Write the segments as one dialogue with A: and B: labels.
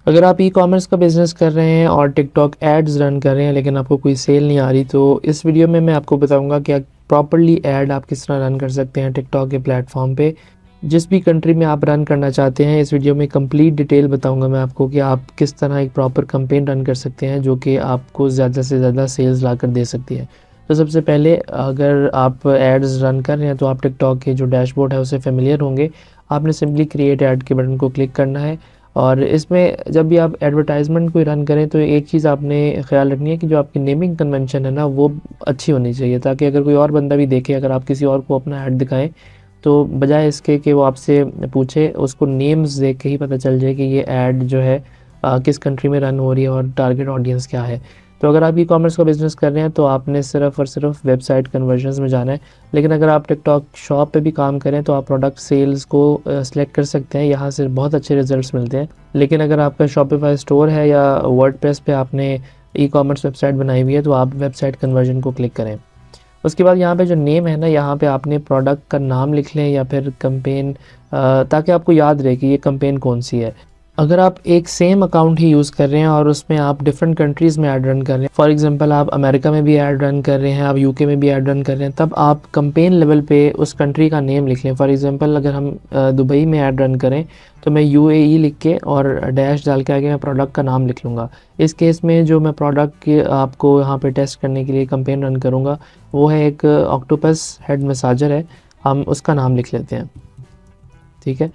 A: अगर आप e commerce का बिज़नेस कर रहे हैं और टिकटॉक एड्स रन कर रहे हैं लेकिन आपको कोई सेल नहीं आ रही, तो इस वीडियो में मैं आपको बताऊंगा कि प्रॉपरली ऐड आप किस तरह रन कर सकते हैं टिकटॉक के प्लेटफॉर्म पे। जिस भी कंट्री में आप रन करना चाहते हैं, इस वीडियो में कंप्लीट डिटेल बताऊंगा मैं आपको कि आप किस तरह एक प्रॉपर कैंपेन रन कर सकते हैं जो कि आपको ज़्यादा से ज़्यादा सेल्स ला कर दे सकती है। तो सबसे पहले, अगर आप एड्स रन कर रहे हैं तो आप टिकटॉक के जो डैशबोर्ड है उससे फेमिलियर होंगे। आपने सिंपली क्रिएट ऐड के बटन को क्लिक करना है और इसमें जब भी आप एडवर्टाइजमेंट कोई रन करें तो एक चीज़ आपने ख्याल रखनी है कि जो आपकी नेमिंग कन्वेंशन है ना, वो अच्छी होनी चाहिए, ताकि अगर कोई और बंदा भी देखे, अगर आप किसी और को अपना ऐड दिखाएं तो बजाय इसके कि वो आपसे पूछे, उसको नेम्स देख के ही पता चल जाए कि ये ऐड जो है किस कंट्री में रन हो रही है और टारगेट ऑडियंस क्या है। तो अगर आप ई कॉमर्स का बिज़नेस कर रहे हैं तो आपने सिर्फ़ और सिर्फ वेबसाइट कन्वर्जन्स में जाना है। लेकिन अगर आप टिकटॉक शॉप पे भी काम करें तो आप प्रोडक्ट सेल्स को सिलेक्ट कर सकते हैं, यहाँ से बहुत अच्छे रिजल्ट्स मिलते हैं। लेकिन अगर आपका शॉपिफाई स्टोर है या वर्डप्रेस पे आपने ई कॉमर्स वेबसाइट बनाई हुई है तो आप वेबसाइट कन्वर्जन को क्लिक करें। उसके बाद यहाँ पे जो नेम है ना, यहाँ पे आपने प्रोडक्ट का नाम लिख लें या फिर कैंपेन, ताकि आपको याद रहे कि ये कैंपेन कौन सी है। अगर आप एक सेम अकाउंट ही यूज़ कर रहे हैं और उसमें आप डिफरेंट कंट्रीज़ में ऐड रन कर रहे हैं, फॉर एग्जांपल आप अमेरिका में भी ऐड रन कर रहे हैं, आप यूके में भी ऐड रन कर रहे हैं, तब आप कैंपेन लेवल पे उस कंट्री का नेम लिख लें। फॉर एग्जांपल अगर हम दुबई में ऐड रन करें तो मैं यूएई लिख के और डैश डाल के आगे मैं प्रोडक्ट का नाम लिख लूँगा। इस केस में जो मैं प्रोडक्ट की आपको यहाँ पर टेस्ट करने के लिए कैंपेन रन करूँगा वो है एक ऑक्टोपस हेड मसाजर है, हम उसका नाम लिख लेते हैं। ठीक है,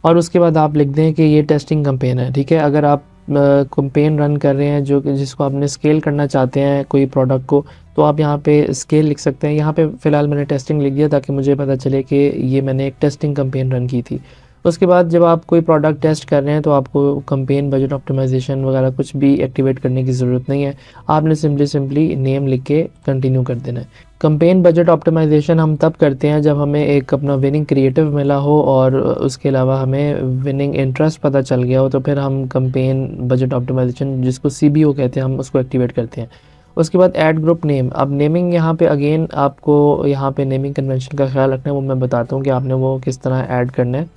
A: और उसके बाद आप लिख दें कि ये टेस्टिंग कैंपेन है। ठीक है, अगर आप कैंपेन रन कर रहे हैं जो जिसको आपने स्केल करना चाहते हैं कोई प्रोडक्ट को, तो आप यहाँ पे स्केल लिख सकते हैं। यहाँ पे फ़िलहाल मैंने टेस्टिंग लिख दिया ताकि मुझे पता चले कि ये मैंने एक टेस्टिंग कैंपेन रन की थी। उसके बाद जब आप कोई प्रोडक्ट टेस्ट कर रहे हैं तो आपको कैंपेन बजट ऑप्टिमाइजेशन वगैरह कुछ भी एक्टिवेट करने की ज़रूरत नहीं है। आपने सिंपली नेम लिख के कंटिन्यू कर देना है। कैंपेन बजट ऑप्टिमाइजेशन हम तब करते हैं जब हमें एक अपना विनिंग क्रिएटिव मिला हो और उसके अलावा हमें विनिंग इंटरेस्ट पता चल गया हो, तो फिर हम कैंपेन बजट ऑप्टिमाइजेशन, जिसको CBO कहते हैं, हम उसको एक्टिवेट करते हैं। उसके बाद ऐड ग्रुप नेम। अब नेमिंग यहाँ पे अगेन आपको यहाँ पे नेमिंग कन्वेंशन का ख्याल रखना है, वो मैं बताता हूँ कि आपने वो किस तरह ऐड करना है।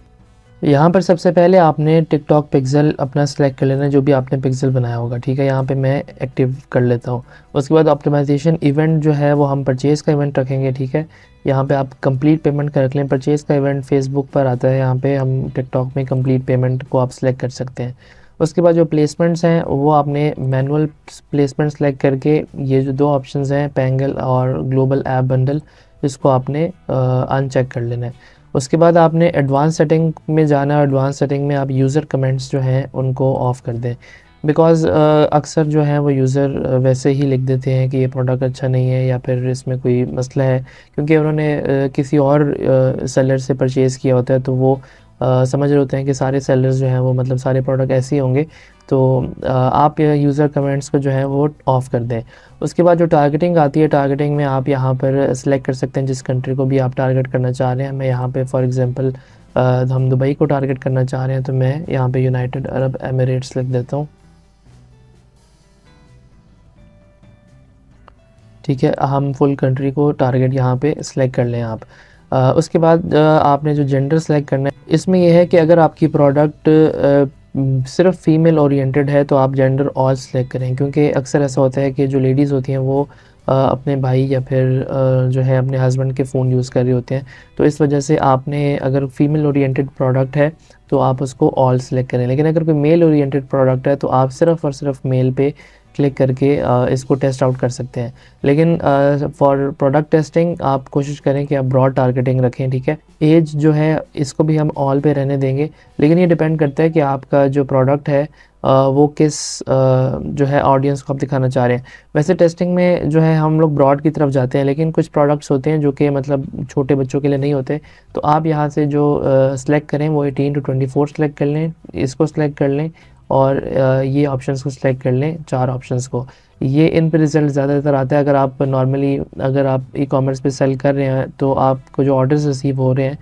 A: यहाँ पर सबसे पहले आपने टिकटॉक पिक्सल अपना सेलेक्ट कर लेना है, जो भी आपने पिक्सल बनाया होगा। ठीक है, यहाँ पे मैं एक्टिव कर लेता हूँ। उसके बाद ऑप्टिमाइजेशन इवेंट जो है वो हम परचेज़ का इवेंट रखेंगे। ठीक है, यहाँ पे आप कंप्लीट पेमेंट का रख लें। परचेज़ का इवेंट फेसबुक पर आता है, यहाँ पे हम टिकटॉक में कंप्लीट पेमेंट को आप सेलेक्ट कर सकते हैं। उसके बाद जो प्लेसमेंट्स हैं वो आपने मैनुअल प्लेसमेंट सेलेक्ट करके ये जो दो ऑप्शंस हैं, पेंगल और ग्लोबल ऐप बंडल, इसको आपने अनचेक कर लेना है। उसके बाद आपने एडवांस सेटिंग में जाना है और एडवांस सेटिंग में आप यूज़र कमेंट्स जो हैं उनको ऑफ़ कर दें। बिकॉज़ अक्सर जो है वो यूज़र वैसे ही लिख देते हैं कि ये प्रोडक्ट अच्छा नहीं है या फिर इसमें कोई मसला है, क्योंकि उन्होंने किसी और सेलर से परचेज़ किया होता है, तो वो समझ रहे होते हैं कि सारे सेलर्स जो हैं वो मतलब सारे प्रोडक्ट ऐसे ही होंगे। तो आप यूज़र कमेंट्स को जो है वो ऑफ़ कर दें। उसके बाद जो टारगेटिंग आती है, टारगेटिंग में आप यहाँ पर सिलेक्ट कर सकते हैं जिस कंट्री को भी आप टारगेट करना चाह रहे हैं। मैं यहाँ पे फॉर एग्ज़ाम्पल हम दुबई को टारगेट करना चाह रहे हैं, तो मैं यहाँ पे यूनाइटेड अरब एमिरेट्स लिख देता हूँ। ठीक है, हम फुल कंट्री को टारगेट यहाँ पे सिलेक्ट कर लें आप। उसके बाद आपने जो जेंडर सेलेक्ट करना है, इसमें यह है कि अगर आपकी प्रोडक्ट सिर्फ फीमेल ओरिएंटेड है तो आप जेंडर ऑल सेलेक्ट करें, क्योंकि अक्सर ऐसा होता है कि जो लेडीज़ होती हैं वो अपने भाई या फिर जो है अपने हस्बैंड के फ़ोन यूज़ कर रहे होते हैं। तो इस वजह से आपने, अगर फीमेल ओरिएंटेड प्रोडक्ट है तो आप उसको ऑल सेलेक्ट करें। लेकिन अगर कोई मेल ओरिएंटेड प्रोडक्ट है तो आप सिर्फ़ और सिर्फ मेल पे क्लिक करके इसको टेस्ट आउट कर सकते हैं। लेकिन फॉर प्रोडक्ट टेस्टिंग आप कोशिश करें कि आप ब्रॉड टारगेटिंग रखें। ठीक है, एज जो है इसको भी हम ऑल पे रहने देंगे, लेकिन ये डिपेंड करता है कि आपका जो प्रोडक्ट है वो किस जो है ऑडियंस को आप दिखाना चाह रहे हैं। वैसे टेस्टिंग में जो है हम लोग ब्रॉड की तरफ जाते हैं, लेकिन कुछ प्रोडक्ट्स होते हैं जो कि मतलब छोटे बच्चों के लिए नहीं होते, तो आप यहाँ से जो सेलेक्ट करें वो 18 to 24 सेलेक्ट कर लें, इसको सेलेक्ट कर लें और ये ऑप्शंस को सिलेक्ट कर लें, 4 ऑप्शंस को। ये इन पे रिज़ल्ट ज़्यादातर आता है। अगर आप नॉर्मली अगर आप ई कॉमर्स पे सेल कर रहे हैं तो आपको जो ऑर्डर्स रिसीव हो रहे हैं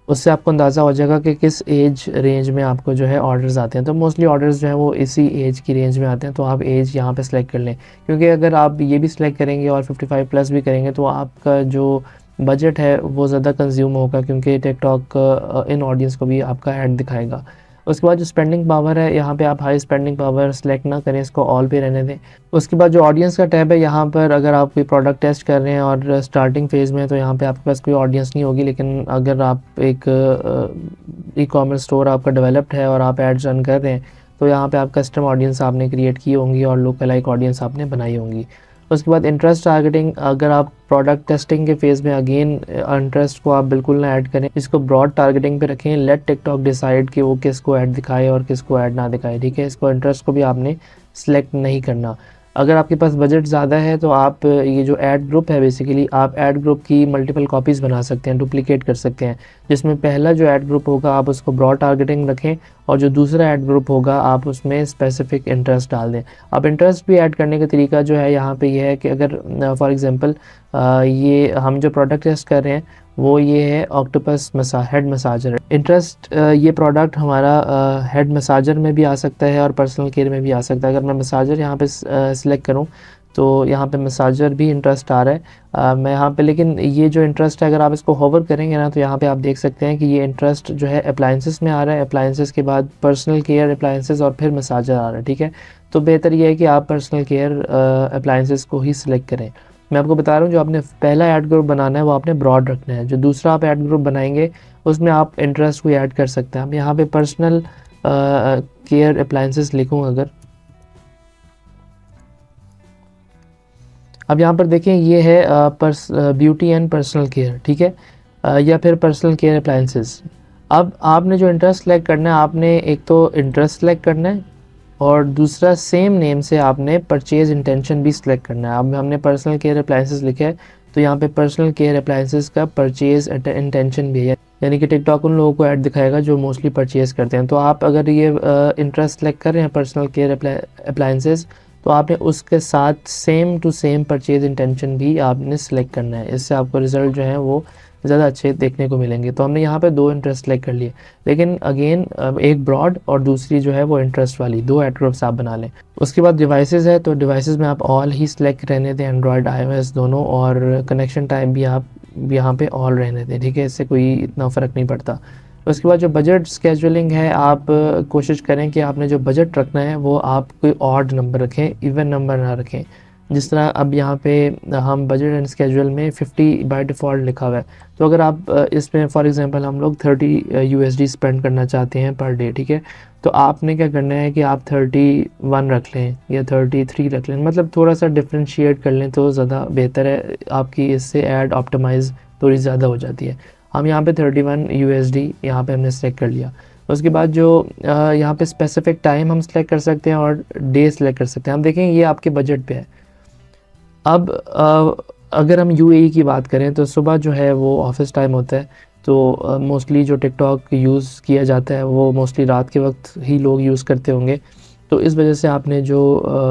A: उससे आपको अंदाज़ा हो जाएगा कि किस एज रेंज में आपको जो है ऑर्डर्स आते हैं। तो मोस्टली ऑर्डर्स जो हैं वो इसी एज की रेंज में आते हैं, तो आप एज यहाँ पे सेलेक्ट कर लें, क्योंकि अगर आप ये भी सिलेक्ट करेंगे और 55 प्लस भी करेंगे तो आपका जो बजट है वो ज़्यादा कंज्यूम होगा, क्योंकि टिकटॉक इन ऑडियंस को भी आपका ऐड दिखाएगा। उसके बाद जो स्पेंडिंग पावर है, यहाँ पे आप हाई स्पेंडिंग पावर सेलेक्ट ना करें, इसको ऑल पे रहने दें। उसके बाद जो ऑडियंस का टैब है, यहाँ पर अगर आप कोई प्रोडक्ट टेस्ट कर रहे हैं और स्टार्टिंग फेज़ में, तो यहाँ पे आपके पास कोई ऑडियंस नहीं होगी। लेकिन अगर आप एक ई कॉमर्स स्टोर आपका डेवलप्ड है और आप एड्स रन कर रहे हैं, तो यहाँ पे आप कस्टम ऑडियंस आपने क्रिएट की होंगी और लोकल लाइक ऑडियंस आपने बनाई होंगी। उसके बाद इंटरेस्ट टारगेटिंग, अगर आप प्रोडक्ट टेस्टिंग के फेज़ में अगेन इंटरेस्ट को आप बिल्कुल ना ऐड करें, इसको ब्रॉड टारगेटिंग पे रखें। लेट टिकटॉक डिसाइड कि वो किसको ऐड दिखाए और किसको ऐड ना दिखाए, ठीक है। इसको इंटरेस्ट को भी आपने सेलेक्ट नहीं करना। अगर आपके पास बजट ज़्यादा है तो आप ये जो ऐड ग्रुप है, बेसिकली आप ऐड ग्रुप की मल्टीपल कॉपीज़ बना सकते हैं, डुप्लीकेट कर सकते हैं। जिसमें पहला जो ऐड ग्रुप होगा आप उसको ब्रॉड टारगेटिंग रखें, और जो दूसरा ऐड ग्रुप होगा आप उसमें स्पेसिफिक इंटरेस्ट डाल दें। अब इंटरेस्ट भी ऐड करने का तरीका जो है यहाँ पे ये है कि अगर फॉर एग्जांपल ये हम जो प्रोडक्ट टेस्ट कर रहे हैं वो ये है ऑक्टोपस हेड मसाजर। इंटरेस्ट ये प्रोडक्ट हमारा हेड मसाजर में भी आ सकता है और पर्सनल केयर में भी आ सकता है। अगर मैं मसाजर यहाँ पे सिलेक्ट करूँ तो यहाँ पे मसाजर भी इंटरेस्ट आ रहा है मैं यहाँ पे। लेकिन ये जो इंटरेस्ट है, अगर आप इसको होवर करेंगे ना, तो यहाँ पे आप देख सकते हैं कि ये इंटरेस्ट जो है अप्लाइंसेस में आ रहा है, अप्लाइंसेस के बाद पर्सनल केयर अप्लाइंसेस और फिर मसाजर आ रहा है, ठीक है। तो बेहतर ये है कि आप पर्सनल केयर अप्लाइंसेस को ही सिलेक्ट करें। मैं आपको बता रहा हूँ, जो आपने पहला ऐड ग्रुप बनाना है वो आपने ब्रॉड रखना है। जो दूसरा आप ऐड ग्रुप बनाएंगे उसमें आप इंटरेस्ट को ऐड कर सकते हैं। अब यहाँ पे पर्सनल केयर अप्लाइंसेस लिखूँ अगर, अब यहाँ पर देखें ये है ब्यूटी एंड पर्सनल केयर, ठीक है, या फिर पर्सनल केयर अप्लाइंसेस। अब आपने जो इंटरेस्ट सेलेक्ट करना है, आपने एक तो इंटरेस्ट सेलेक्ट करना है और दूसरा सेम नेम से आपने परचेज इंटेंशन भी सिलेक्ट करना है। अब हमने पर्सनल केयर अप्लाइंसेस लिखा है तो यहाँ पे पर्सनल केयर अप्लाइंसेस का परचेज इंटेंशन भी है, यानी कि टिकटॉक उन लोगों को ऐड दिखाएगा जो मोस्टली परचेज करते हैं। तो आप अगर ये इंटरेस्ट सेलेक्ट कर रहे हैं पर्सनल केयर अप्लाइंसेस, तो आपने उसके साथ same to same purchase intention भी आपने सेलेक्ट करना है। इससे आपको रिज़ल्ट जो है वो ज़्यादा अच्छे देखने को मिलेंगे। तो हमने यहाँ पे दो इंटरेस्ट सेलेक्ट कर लिए, लेकिन अगेन एक ब्रॉड और दूसरी जो है वो इंटरेस्ट वाली, दो ऐड ग्रुप्स आप बना लें। उसके बाद डिवाइसेस है, तो डिवाइसेस में आप ऑल ही सिलेक्ट रहने दें, एंड्रॉयड iOS दोनों, और कनेक्शन टाइप भी आप यहाँ पे ऑल रहने दें, ठीक है। इससे कोई इतना फ़र्क नहीं पड़ता। उसके बाद जो बजट स्केजुलिंग है, आप कोशिश करें कि आपने जो बजट रखना है वो आप कोई ऑड नंबर रखें, इवन नंबर ना रखें। जिस तरह अब यहाँ पे हम बजट एंड स्केजुअल में 50 बाय डिफ़ॉल्ट लिखा हुआ है, तो अगर आप इसमें फॉर एग्जांपल हम लोग 30 USD स्पेंड करना चाहते हैं पर डे, ठीक है, तो आपने क्या करना है कि आप 31 रख लें या 33 रख लें, मतलब थोड़ा सा डिफ्रेंशिएट कर लें तो ज़्यादा बेहतर है। आपकी इससे ऐड ऑप्टिमाइज़ थोड़ी ज़्यादा हो जाती है। हम यहाँ पे 31 USD यहाँ पे हमने सेलेक्ट कर लिया। उसके बाद जो यहाँ पे स्पेसिफिक टाइम हम सेलेक्ट कर सकते हैं और डे सेलेक्ट कर सकते हैं। हम देखें ये आपके बजट पे है। अब अगर हम UAE की बात करें तो सुबह जो है वो ऑफिस टाइम होता है, तो मोस्टली जो टिकटॉक यूज़ किया जाता है वो मोस्टली रात के वक्त ही लोग यूज़ करते होंगे। तो इस वजह से आपने जो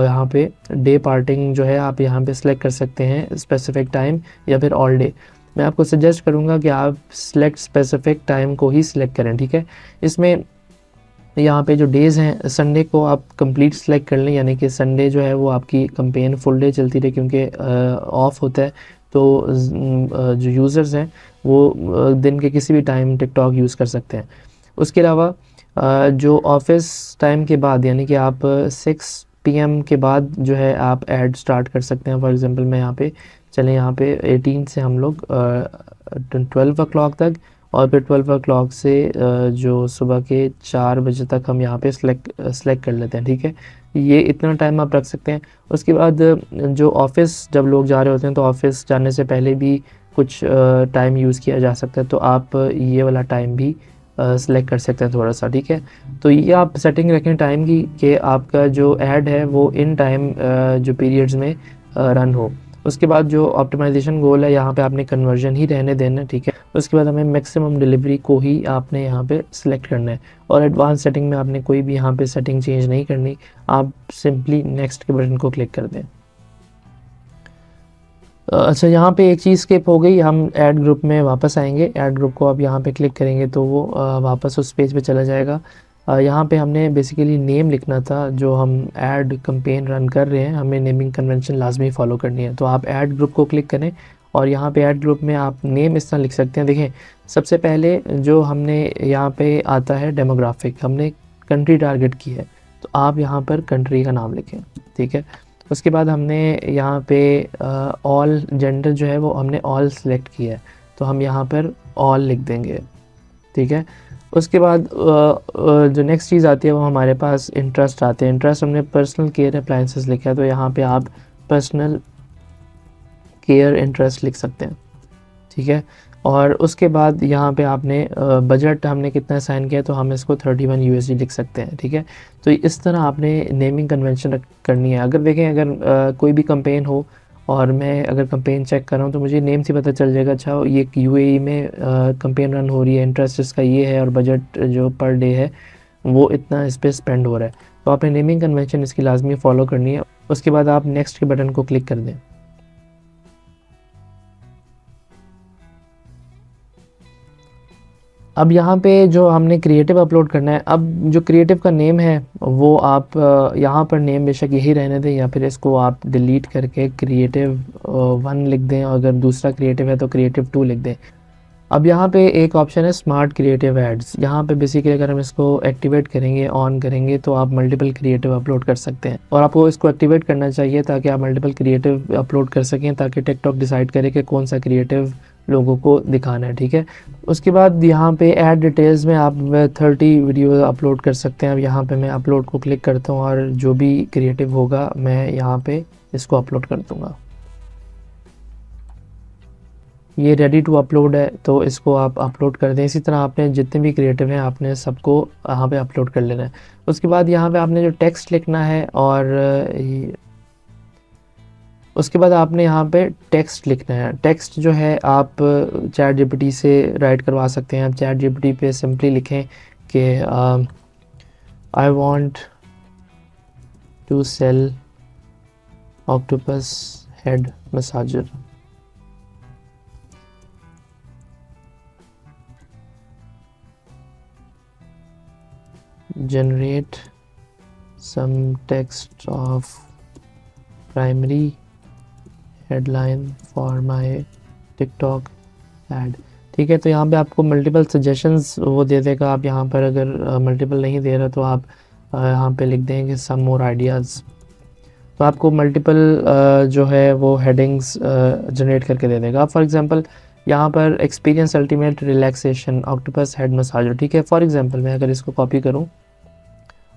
A: यहाँ पे डे पार्टिंग जो है आप यहाँ पे सिलेक्ट कर सकते हैं, स्पेसिफिक टाइम या फिर ऑल डे। मैं आपको सजेस्ट करूँगा कि आप सिलेक्ट स्पेसिफिक टाइम को ही सिलेक्ट करें, ठीक है। इसमें यहाँ पे जो डेज़ हैं, संडे को आप कंप्लीट सेलेक्ट कर लें, यानी कि संडे जो है वो आपकी कैंपेन फुल डे चलती रहे, क्योंकि ऑफ होता है। तो जो यूज़र्स हैं वो दिन के किसी भी टाइम टिकटॉक यूज़ कर सकते हैं। उसके अलावा जो ऑफिस टाइम के बाद, यानी कि आप 6 PM के बाद जो है आप ऐड स्टार्ट कर सकते हैं। फॉर एग्जांपल मैं यहाँ पे चलें, यहाँ पे 18 से हम लोग 12 o'clock तक, और फिर 12 o'clock से जो सुबह के 4 बजे तक हम यहाँ पे सेलेक्ट कर लेते हैं, ठीक है। ये इतना टाइम आप रख सकते हैं। उसके बाद जो ऑफिस जब लोग जा रहे होते हैं, तो ऑफिस जाने से पहले भी कुछ टाइम यूज़ किया जा सकता है, तो आप ये वाला टाइम भी सेलेक्ट कर सकते हैं थोड़ा सा, ठीक है। तो ये आप सेटिंग रखें टाइम की कि आपका जो ऐड है वो इन टाइम जो पीरियड्स में रन हो। उसके बाद जो ऑप्टिमाइजेशन गोल है, यहाँ पे आपने कन्वर्जन ही रहने देना, ठीक है। उसके बाद हमें मैक्सिमम डिलीवरी को ही आपने यहाँ पे सिलेक्ट करना है, और एडवांस सेटिंग में आपने कोई भी यहाँ पे सेटिंग चेंज नहीं करनी। आप सिंपली नेक्स्ट के बटन को क्लिक कर दें। अच्छा, यहाँ पे एक चीज़ स्किप हो गई, हम ऐड ग्रुप में वापस आएंगे। ऐड ग्रुप को अब यहाँ पे क्लिक करेंगे तो वो वापस उस पेज पे चला जाएगा। यहाँ पे हमने बेसिकली नेम लिखना था, जो हम ऐड कैंपेन रन कर रहे हैं, हमें नेमिंग कन्वेंशन लाजमी फॉलो करनी है। तो आप ऐड ग्रुप को क्लिक करें और यहाँ पे ऐड ग्रुप में आप नेम इस तरह लिख सकते हैं। देखें सबसे पहले जो हमने यहाँ पे आता है डेमोग्राफिक, हमने कंट्री टारगेट की है, तो आप यहाँ पर कंट्री का नाम लिखें, ठीक है। उसके बाद हमने यहाँ पे ऑल जेंडर जो है वो हमने ऑल सेलेक्ट किया है, तो हम यहाँ पर ऑल लिख देंगे, ठीक है। उसके बाद जो नेक्स्ट चीज़ आती है वो हमारे पास इंटरेस्ट आते हैं। इंटरेस्ट हमने पर्सनल केयर अप्लायंसेस लिखा है, तो यहाँ पे आप पर्सनल केयर इंटरेस्ट लिख सकते हैं, ठीक है। और उसके बाद यहाँ पे आपने बजट हमने कितना साइन किया, तो हम इसको 31 USD लिख सकते हैं, ठीक है। तो इस तरह आपने नेमिंग कन्वेंशन करनी है। अगर देखें अगर कोई भी कंपेन हो और मैं अगर कंपेन चेक कर रहा हूँ तो मुझे नेम से पता चल जाएगा, अच्छा ये UAE में कंपेन रन हो रही है, इंटरेस्ट इसका ये है और बजट जो पर डे है वो इतना इस पर स्पेंड हो रहा है। तो आपने नेमिंग कन्वेंशन इसकी लाजमी फॉलो करनी है। उसके बाद आप नेक्स्ट के बटन को क्लिक कर दें। अब यहाँ पे जो हमने क्रिएटिव अपलोड करना है, अब जो क्रिएटिव का नेम है वो आप यहाँ पर नेम बेशक यही रहने दें या फिर इसको आप डिलीट करके क्रिएटिव 1 लिख दें, और अगर दूसरा क्रिएटिव है तो क्रिएटिव 2 लिख दें। अब यहाँ पे एक ऑप्शन है स्मार्ट क्रिएटिव एड्स। यहाँ पे बेसिकली अगर हम इसको एक्टिवेट करेंगे, ऑन करेंगे, तो आप मल्टीपल क्रिएटिव अपलोड कर सकते हैं, और आपको इसको एक्टिवेट करना चाहिए ताकि आप मल्टीपल क्रिएटिव अपलोड कर सकें, ताकि टिकटॉक डिसाइड करे कि कौन सा क्रिएटिव लोगों को दिखाना है, ठीक है। उसके बाद यहाँ पे ऐड डिटेल्स में आप 30 वीडियो अपलोड कर सकते हैं। अब यहाँ पे मैं अपलोड को क्लिक करता हूँ और जो भी क्रिएटिव होगा मैं यहाँ पे इसको अपलोड कर दूँगा। ये रेडी टू अपलोड है, तो इसको आप अपलोड कर दें। इसी तरह आपने जितने भी क्रिएटिव हैं आपने सबको यहाँ पे अपलोड कर लेना है। उसके बाद यहाँ पे आपने जो टेक्स्ट लिखना है, और उसके बाद आपने यहाँ पे टेक्स्ट लिखना है। टेक्स्ट जो है आप चैट जीपीटी से राइट करवा सकते हैं। आप चैट जीपीटी पे सिंपली लिखें कि I want to sell octopus head massager, generate some text of primary headline for my TikTok ad, ठीक है। तो यहाँ पे आपको मल्टीपल सजेशंस वो दे देगा। आप यहाँ पर अगर मल्टीपल नहीं दे रहा तो आप यहाँ पे लिख देंगे सम मोर आइडियाज़, तो आपको मल्टीपल जो है वो हेडिंग्स जनरेट करके दे देगा। फॉर एग्जांपल यहाँ पर experience ultimate relaxation octopus head massager, ठीक है। फॉर एग्जांपल मैं अगर इसको कॉपी करूँ,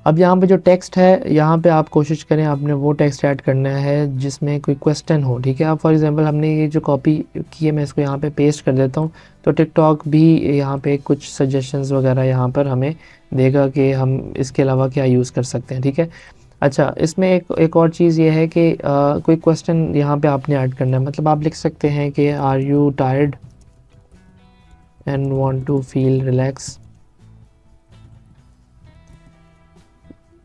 A: अब यहाँ पे जो टेक्स्ट है यहाँ पे आप कोशिश करें आपने वो टेक्स्ट ऐड करना है जिसमें कोई क्वेश्चन हो, ठीक है। अब फॉर एग्जांपल हमने ये जो कॉपी की है मैं इसको यहाँ पे पेस्ट कर देता हूँ, तो टिकटॉक भी यहाँ पे कुछ सजेशंस वगैरह यहाँ पर हमें देगा कि हम इसके अलावा क्या यूज़ कर सकते हैं, ठीक है। अच्छा, इसमें एक और चीज़ ये है कि कोई क्वेश्चन यहाँ पे आपने ऐड करना है। मतलब आप लिख सकते हैं कि are you tired and want to feel relax,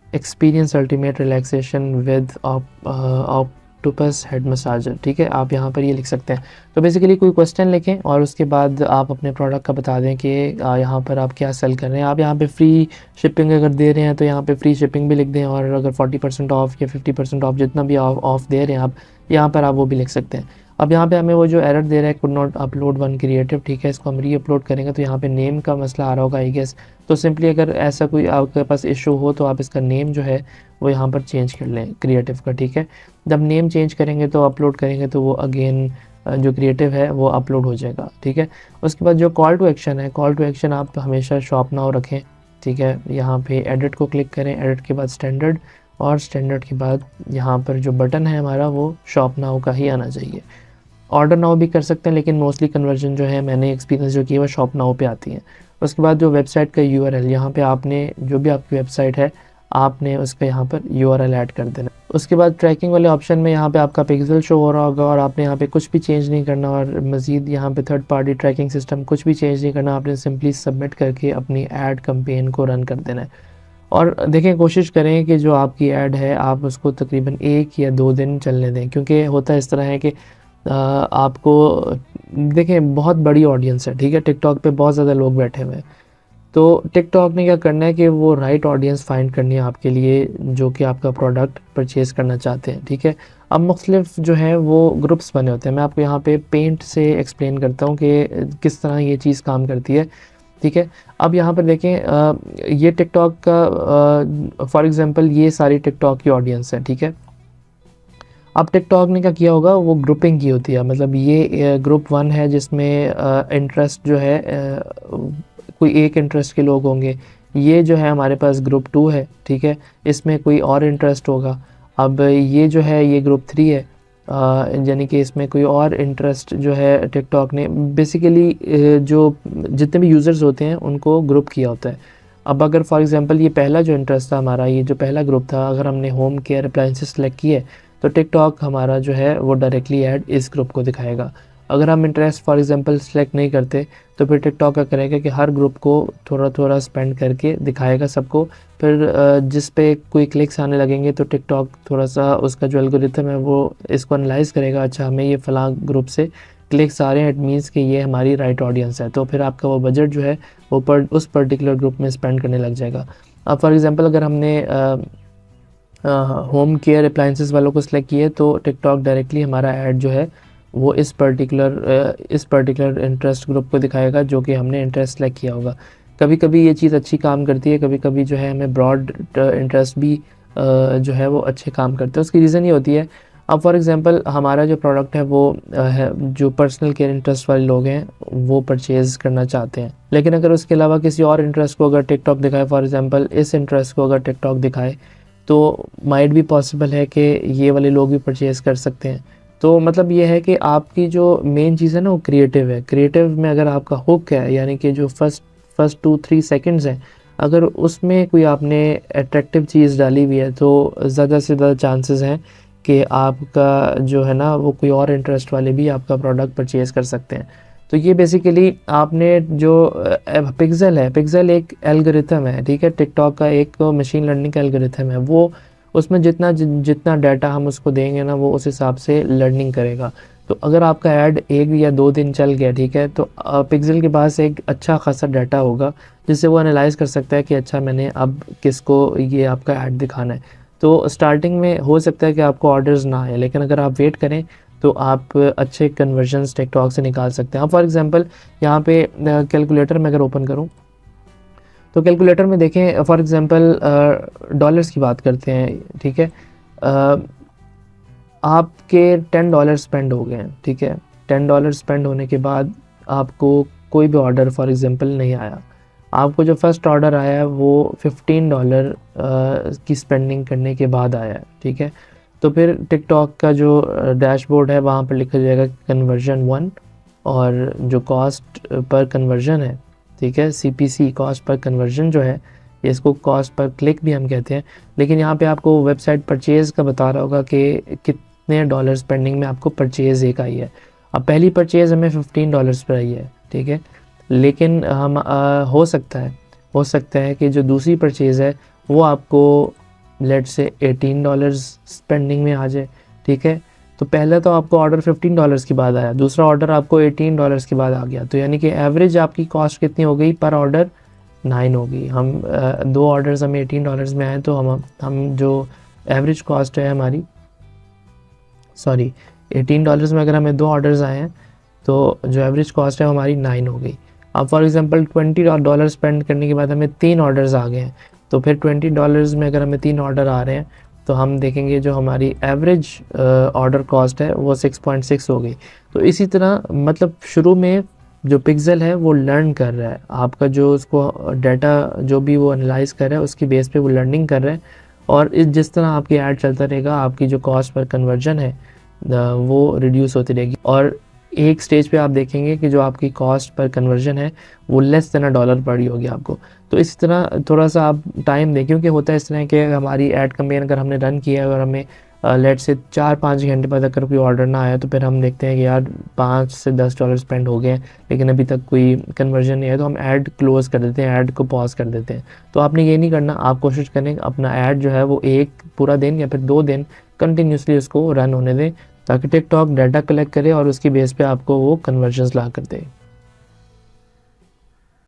A: experience ultimate relaxation with octopus head massager, ठीक है। आप यहाँ पर ये लिख सकते हैं। तो बेसिकली कोई क्वेश्चन लिखें और उसके बाद आप अपने प्रोडक्ट का बता दें कि यहाँ पर आप क्या सेल कर रहे हैं। आप यहाँ पे फ्री शिपिंग अगर दे रहे हैं तो यहाँ पे फ्री शिपिंग भी लिख दें, और अगर 40% ऑफ या 50% ऑफ जितना भी ऑफ दे रहे हैं आप यहाँ पर आप वो भी लिख सकते हैं। अब यहाँ पे हमें वो जो एरर दे रहा है could not upload one creative, ठीक है, इसको हम री अपलोड करेंगे तो यहाँ पे नेम का मसला आ रहा होगा आई गेस। तो सिंपली अगर ऐसा कोई आपके पास इशू हो तो आप इसका नेम जो है वो यहाँ पर चेंज कर लें क्रिएटिव का, ठीक है। जब नेम चेंज करेंगे तो अपलोड करेंगे तो वो अगेन जो क्रिएटिव है वो अपलोड हो जाएगा, ठीक है। उसके बाद जो कॉल टू एक्शन है, कॉल टू एक्शन आप हमेशा शॉप नाउ रखें, ठीक है। यहाँ पे एडिट को क्लिक करें, एडिट के बाद स्टैंडर्ड, और स्टैंडर्ड के बाद यहाँ पर जो बटन है हमारा वो शॉप नाउ का ही आना चाहिए। ऑर्डर नाउ भी कर सकते हैं, लेकिन मोस्टली कन्वर्जन जो है मैंने एक्सपीरियंस जो किया वो शॉप नाउ पे आती है। उसके बाद जो वेबसाइट का URL, यहाँ पे आपने जो भी आपकी वेबसाइट है आपने उसका यहाँ पर URL ऐड कर देना। उसके बाद ट्रैकिंग वाले ऑप्शन में यहाँ पे आपका पिक्सल शो हो रहा होगा, और आपने यहाँ पे कुछ भी चेंज नहीं करना, और मज़ीद यहाँ पे थर्ड पार्टी ट्रैकिंग सिस्टम कुछ भी चेंज नहीं करना। आपने सिंपली सबमिट करके अपनी ऐड कैंपेन को रन कर देना है। और देखें, कोशिश करें कि जो आपकी ऐड है आप उसको तकरीबन 1 या 2 दिन चलने दें, क्योंकि होता इस तरह है कि आपको देखें बहुत बड़ी ऑडियंस है, ठीक है। टिकटॉक पे बहुत ज़्यादा लोग बैठे हुए हैं, तो टिकटॉक ने क्या करना है कि वो राइट ऑडियंस फाइंड करनी है आपके लिए जो कि आपका प्रोडक्ट परचेज़ करना चाहते हैं, ठीक है। अब मुख्तलिफ जो है वो ग्रुप्स बने होते हैं। मैं आपको यहाँ पे पेंट से एक्सप्लेन करता हूँ कि किस तरह ये चीज़ काम करती है, ठीक है। अब यहाँ पर देखें ये टिकटॉक का फॉर एग्ज़ाम्पल ये सारी टिकटॉक की ऑडियंस है, ठीक है। अब टिकटॉक ने क्या किया होगा, वो ग्रुपिंग की होती है, मतलब ये ग्रुप 1 है जिसमें इंटरेस्ट जो है कोई एक इंटरेस्ट के लोग होंगे। ये जो है हमारे पास ग्रुप 2 है, ठीक है, इसमें कोई और इंटरेस्ट होगा। अब ये जो है ये ग्रुप 3 है, यानी कि इसमें कोई और इंटरेस्ट जो है टिकटॉक ने बेसिकली जो जितने भी यूज़र्स होते हैं उनको ग्रुप किया होता है। अब अगर फॉर एग्ज़ाम्पल ये पहला जो इंटरेस्ट था हमारा, ये जो पहला ग्रुप था, अगर हमने होम केयर अप्लायंसेस सेलेक्ट किए तो टिकटॉक हमारा जो है वो डायरेक्टली ऐड इस ग्रुप को दिखाएगा। अगर हम इंटरेस्ट फॉर एग्ज़ाम्पल सेलेक्ट नहीं करते तो फिर टिकटॉक क्या करेगा कि हर ग्रुप को थोड़ा थोड़ा स्पेंड करके दिखाएगा सबको। फिर जिस पे कोई क्लिक्स आने लगेंगे तो टिकटॉक थोड़ा सा उसका जो एल्गोरिथम है वो इसको एनालाइज़ करेगा, अच्छा हमें ये फ़लाँ ग्रुप से क्लिक्स आ रहे हैं, इट मीन्स कि ये हमारी राइट ऑडियंस है, तो फिर आपका वो बजट जो है वो उस पर्टिकुलर ग्रुप में स्पेंड करने लग जाएगा। अब फॉर एग्ज़ाम्पल अगर हमने होम केयर अप्लायंसेस वालों को सिलेक्ट किए तो टिकटॉक डायरेक्टली हमारा ऐड जो है वो इस पर्टिकुलर इंटरेस्ट ग्रुप को दिखाएगा जो कि हमने इंटरेस्ट सेलेक्ट किया होगा। कभी कभी ये चीज़ अच्छी काम करती है, कभी कभी जो है हमें ब्रॉड इंटरेस्ट भी जो है वो अच्छे काम करते हैं। उसकी रीज़न ये होती है, अब फॉर एग्ज़ाम्पल हमारा जो प्रोडक्ट है वो है जो पर्सनल केयर इंटरेस्ट वाले लोग हैं वो परचेज़ करना चाहते हैं, लेकिन अगर उसके अलावा किसी और इंटरेस्ट को अगर टिकटॉक दिखाए, फॉर एग्ज़ाम्पल इस इंटरेस्ट को अगर टिकटॉक दिखाए तो माइट भी पॉसिबल है कि ये वाले लोग भी परचेज़ कर सकते हैं। तो मतलब ये है कि आपकी जो मेन चीज़ है ना वो क्रिएटिव है। क्रिएटिव में अगर आपका हुक है, यानी कि जो फर्स्ट 2-3 सेकंड्स हैं, अगर उसमें कोई आपने अट्रैक्टिव चीज़ डाली हुई है तो ज़्यादा से ज़्यादा चांसेस हैं कि आपका जो है ना वो कोई और इंटरेस्ट वाले भी आपका प्रोडक्ट परचेज़ कर सकते हैं। तो ये बेसिकली आपने जो पिक्सेल है, पिक्सेल एक एल्गोरिथम है, ठीक है, टिकटॉक का एक मशीन लर्निंग का एल्गोरिथम है। वो उसमें जितना डाटा हम उसको देंगे ना वो उस हिसाब से लर्निंग करेगा। तो अगर आपका ऐड 1 या 2 दिन चल गया, ठीक है, तो पिक्सेल के पास एक अच्छा खासा डाटा होगा जिससे वो एनालाइज़ कर सकता है कि अच्छा मैंने अब किसको ये आपका ऐड दिखाना है। तो स्टार्टिंग में हो सकता है कि आपको ऑर्डर्स ना आए, लेकिन अगर आप वेट करें तो आप अच्छे कन्वर्जन्स टिकटॉक से निकाल सकते हैं। अब फॉर एग्ज़ाम्पल यहाँ पे कैलकुलेटर में अगर ओपन करूँ तो कैलकुलेटर में देखें, फॉर एग्ज़ाम्पल डॉलर्स की बात करते हैं, ठीक है, आपके $10 स्पेंड हो गए हैं, ठीक है, $10 स्पेंड होने के बाद आपको कोई भी ऑर्डर फॉर एग्ज़ाम्पल नहीं आया। आपको जो फर्स्ट ऑर्डर आया है वो $15 की स्पेंडिंग करने के बाद आया है, ठीक है। तो फिर टिकटॉक का जो डैशबोर्ड है वहाँ पर लिखा जाएगा कन्वर्जन 1 और जो कॉस्ट पर कन्वर्जन है, ठीक है, CPC कॉस्ट पर कन्वर्जन जो है, इसको कॉस्ट पर क्लिक भी हम कहते हैं। लेकिन यहाँ पे आपको वेबसाइट परचेज़ का बता रहा होगा कि कितने डॉलर स्पेंडिंग में आपको परचेज़ एक आई है। अब पहली परचेज़ हमें $15 पर आई है, ठीक है, लेकिन हम हो सकता है कि जो दूसरी परचेज़ है वो आपको लेट से $18 स्पेंडिंग में आ जाए, ठीक है। तो पहला तो आपको ऑर्डर $15 के बाद आया, दूसरा ऑर्डर आपको $18 के बाद आ गया, तो यानी कि एवरेज आपकी कॉस्ट कितनी हो गई पर ऑर्डर 9 हो गई। हम 2 ऑर्डर्स हमें $18 में आए तो हम जो एवरेज कॉस्ट है हमारी, सॉरी, $18 में अगर हमें 2 ऑर्डर्स आए हैं तो जो एवरेज कॉस्ट है हमारी 9 हो गई। अब फॉर एग्ज़ाम्पल $20 स्पेंड करने के बाद हमें 3 ऑर्डर्स आ गए हैं, तो फिर $20 में अगर हमें 3 ऑर्डर आ रहे हैं तो हम देखेंगे जो हमारी एवरेज ऑर्डर कॉस्ट है वो 6.6 हो गई। तो इसी तरह मतलब शुरू में जो पिक्सेल है वो लर्न कर रहा है, आपका जो उसको डाटा जो भी वो एनालाइज़ कर रहा है उसकी बेस पे वो लर्निंग कर रहा है, और जिस तरह आपकी ऐड चलता रहेगा आपकी जो कॉस्ट पर कन्वर्जन है वो रिड्यूस होती रहेगी, और एक स्टेज पे आप देखेंगे कि जो आपकी कॉस्ट पर कन्वर्जन है वो लेस देन $1 पड़ी होगी आपको। तो इसी तरह थोड़ा सा आप टाइम दें, क्योंकि होता है इस तरह कि हमारी ऐड कैंपेन अगर हमने रन किया है और हमें लेट से 4-5 घंटे बाद अगर कोई ऑर्डर ना आया तो फिर हम देखते हैं कि यार $5 से $10 स्पेंड हो गए हैं लेकिन अभी तक कोई कन्वर्जन नहीं है, तो हम ऐड क्लोज़ कर देते हैं, ऐड को पॉज कर देते हैं। तो आपने ये नहीं करना, आप कोशिश करें अपना ऐड जो है वो एक पूरा दिन या फिर 2 दिन कंटिन्यूसली उसको रन होने दें ताकि टिकटॉक डाटा कलेक्ट करे और उसकी बेस पे आपको वो कन्वर्जन्स ला कर दे।